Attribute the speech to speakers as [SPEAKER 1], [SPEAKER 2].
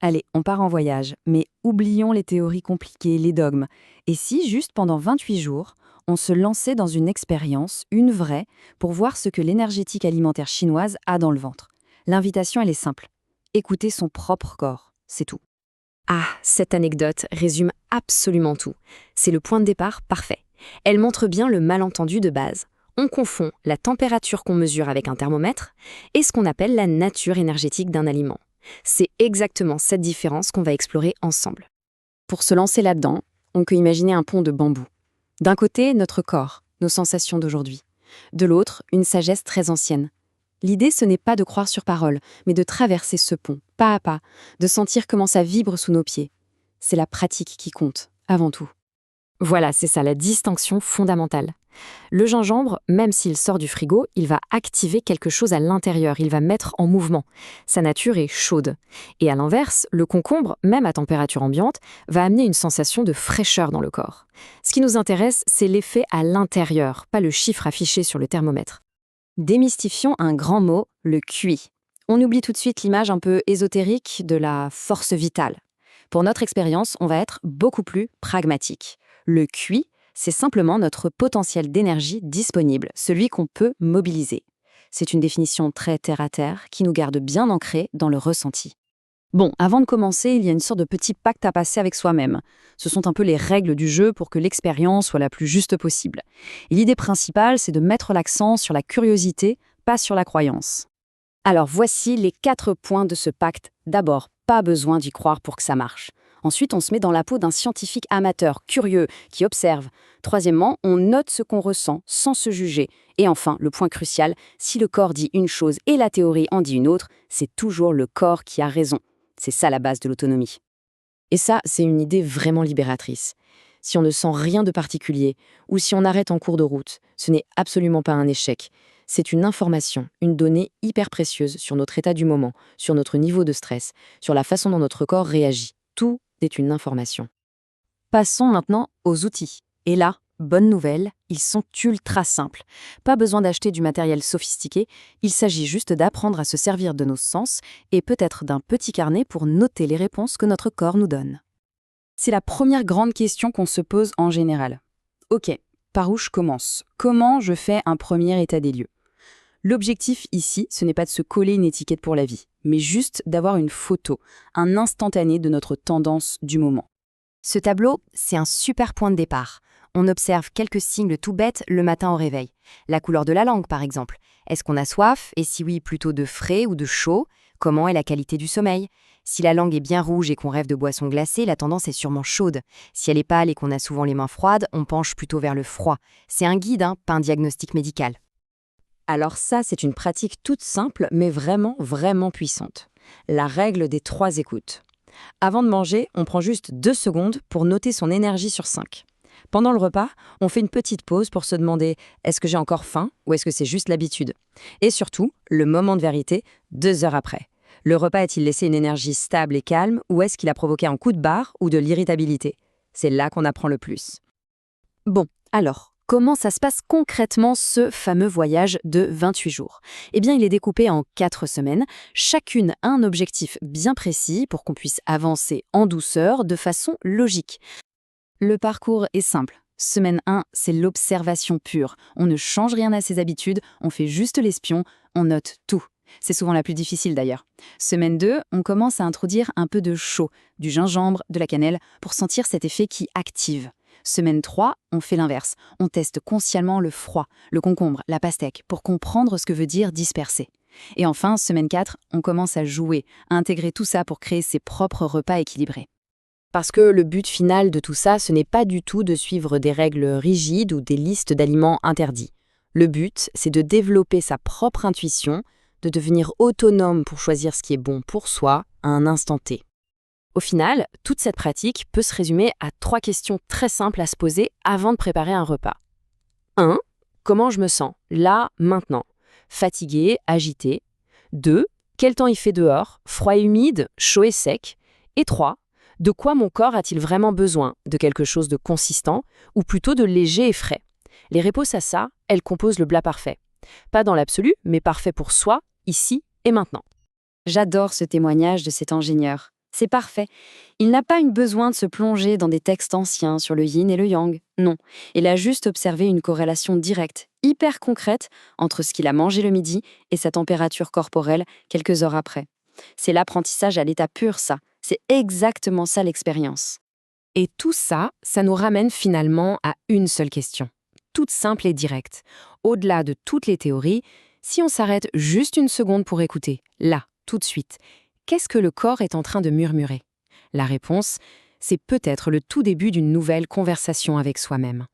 [SPEAKER 1] Allez, on part en voyage, mais oublions les théories compliquées, les dogmes. Et si, juste pendant 28 jours, on se lançait dans une expérience, une vraie, pour voir ce que l'énergétique alimentaire chinoise a dans le ventre? L'invitation, elle est simple. Écouter son propre corps, c'est tout.
[SPEAKER 2] Ah, cette anecdote résume absolument tout. C'est le point de départ parfait. Elle montre bien le malentendu de base. On confond la température qu'on mesure avec un thermomètre et ce qu'on appelle la nature énergétique d'un aliment. C'est exactement cette différence qu'on va explorer ensemble.
[SPEAKER 1] Pour se lancer là-dedans, on peut imaginer un pont de bambou. D'un côté, notre corps, nos sensations d'aujourd'hui. De l'autre, une sagesse très ancienne. L'idée, ce n'est pas de croire sur parole, mais de traverser ce pont, pas à pas, de sentir comment ça vibre sous nos pieds. C'est la pratique qui compte, avant tout.
[SPEAKER 2] Voilà, c'est ça la distinction fondamentale. Le gingembre, même s'il sort du frigo, il va activer quelque chose à l'intérieur, il va mettre en mouvement. Sa nature est chaude. Et à l'inverse, le concombre, même à température ambiante, va amener une sensation de fraîcheur dans le corps. Ce qui nous intéresse, c'est l'effet à l'intérieur, pas le chiffre affiché sur le thermomètre.
[SPEAKER 1] Démystifions un grand mot, le QI. On oublie tout de suite l'image un peu ésotérique de la force vitale. Pour notre expérience, on va être beaucoup plus pragmatique. Le QI, c'est simplement notre potentiel d'énergie disponible, celui qu'on peut mobiliser. C'est une définition très terre-à-terre qui nous garde bien ancrés dans le ressenti. Bon, avant de commencer, il y a une sorte de petit pacte à passer avec soi-même. Ce sont un peu les règles du jeu pour que l'expérience soit la plus juste possible. Et l'idée principale, c'est de mettre l'accent sur la curiosité, pas sur la croyance. Alors voici les 4 points de ce pacte. D'abord, pas besoin d'y croire pour que ça marche. Ensuite, on se met dans la peau d'un scientifique amateur, curieux, qui observe. Troisièmement, on note ce qu'on ressent sans se juger. Et enfin, le point crucial, si le corps dit une chose et la théorie en dit une autre, c'est toujours le corps qui a raison. C'est ça la base de l'autonomie.
[SPEAKER 2] Et ça, c'est une idée vraiment libératrice. Si on ne sent rien de particulier, ou si on arrête en cours de route, ce n'est absolument pas un échec. C'est une information, une donnée hyper précieuse sur notre état du moment, sur notre niveau de stress, sur la façon dont notre corps réagit. Tout est une information.
[SPEAKER 1] Passons maintenant aux outils. Et là, bonne nouvelle, ils sont ultra simples. Pas besoin d'acheter du matériel sophistiqué, il s'agit juste d'apprendre à se servir de nos sens et peut-être d'un petit carnet pour noter les réponses que notre corps nous donne. C'est la première grande question qu'on se pose en général. Ok, par où je commence? Comment je fais un premier état des lieux? L'objectif ici, ce n'est pas de se coller une étiquette pour la vie, mais juste d'avoir une photo, un instantané de notre tendance du moment.
[SPEAKER 2] Ce tableau, c'est un super point de départ. On observe quelques signes tout bêtes le matin au réveil. La couleur de la langue, par exemple. Est-ce qu'on a soif? Et si oui, plutôt de frais ou de chaud? Comment est la qualité du sommeil? Si la langue est bien rouge et qu'on rêve de boissons glacées, la tendance est sûrement chaude. Si elle est pâle et qu'on a souvent les mains froides, on penche plutôt vers le froid. C'est un guide, pas un diagnostic médical.
[SPEAKER 1] Alors ça, c'est une pratique toute simple, mais vraiment, vraiment puissante. La règle des 3 écoutes. Avant de manger, on prend juste 2 secondes pour noter son énergie sur 5. Pendant le repas, on fait une petite pause pour se demander « est-ce que j'ai encore faim ou est-ce que c'est juste l'habitude ?» Et surtout, le moment de vérité, 2 heures après. Le repas a-t-il laissé une énergie stable et calme ou est-ce qu'il a provoqué un coup de barre ou de l'irritabilité? C'est là qu'on apprend le plus. Bon, alors, comment ça se passe concrètement ce fameux voyage de 28 jours? Eh bien, il est découpé en 4 semaines, chacune a un objectif bien précis pour qu'on puisse avancer en douceur de façon logique. Le parcours est simple. Semaine 1, c'est l'observation pure. On ne change rien à ses habitudes, on fait juste l'espion, on note tout. C'est souvent la plus difficile d'ailleurs. Semaine 2, on commence à introduire un peu de chaud, du gingembre, de la cannelle, pour sentir cet effet qui active. Semaine 3, on fait l'inverse. On teste consciemment le froid, le concombre, la pastèque, pour comprendre ce que veut dire disperser. Et enfin, semaine 4, on commence à jouer, à intégrer tout ça pour créer ses propres repas équilibrés.
[SPEAKER 2] Parce que le but final de tout ça, ce n'est pas du tout de suivre des règles rigides ou des listes d'aliments interdits. Le but, c'est de développer sa propre intuition, de devenir autonome pour choisir ce qui est bon pour soi à un instant T. Au final, toute cette pratique peut se résumer à 3 questions très simples à se poser avant de préparer un repas. 1. Comment je me sens, là, maintenant? Fatigué, agité. 2. Quel temps il fait dehors? Froid et humide, chaud et sec. Et 3. De quoi mon corps a-t-il vraiment besoin? De quelque chose de consistant ou plutôt de léger et frais? Les réponses à ça, elles composent le plat parfait. Pas dans l'absolu, mais parfait pour soi, ici et maintenant.
[SPEAKER 1] J'adore ce témoignage de cet ingénieur. C'est parfait. Il n'a pas eu besoin de se plonger dans des textes anciens sur le yin et le yang. Non. Il a juste observé une corrélation directe, hyper concrète, entre ce qu'il a mangé le midi et sa température corporelle quelques heures après. C'est l'apprentissage à l'état pur, ça. C'est exactement ça l'expérience.
[SPEAKER 2] Et tout ça, ça nous ramène finalement à une seule question, toute simple et directe. Au-delà de toutes les théories, si on s'arrête juste une seconde pour écouter, là, tout de suite, qu'est-ce que le corps est en train de murmurer? La réponse, c'est peut-être le tout début d'une nouvelle conversation avec soi-même.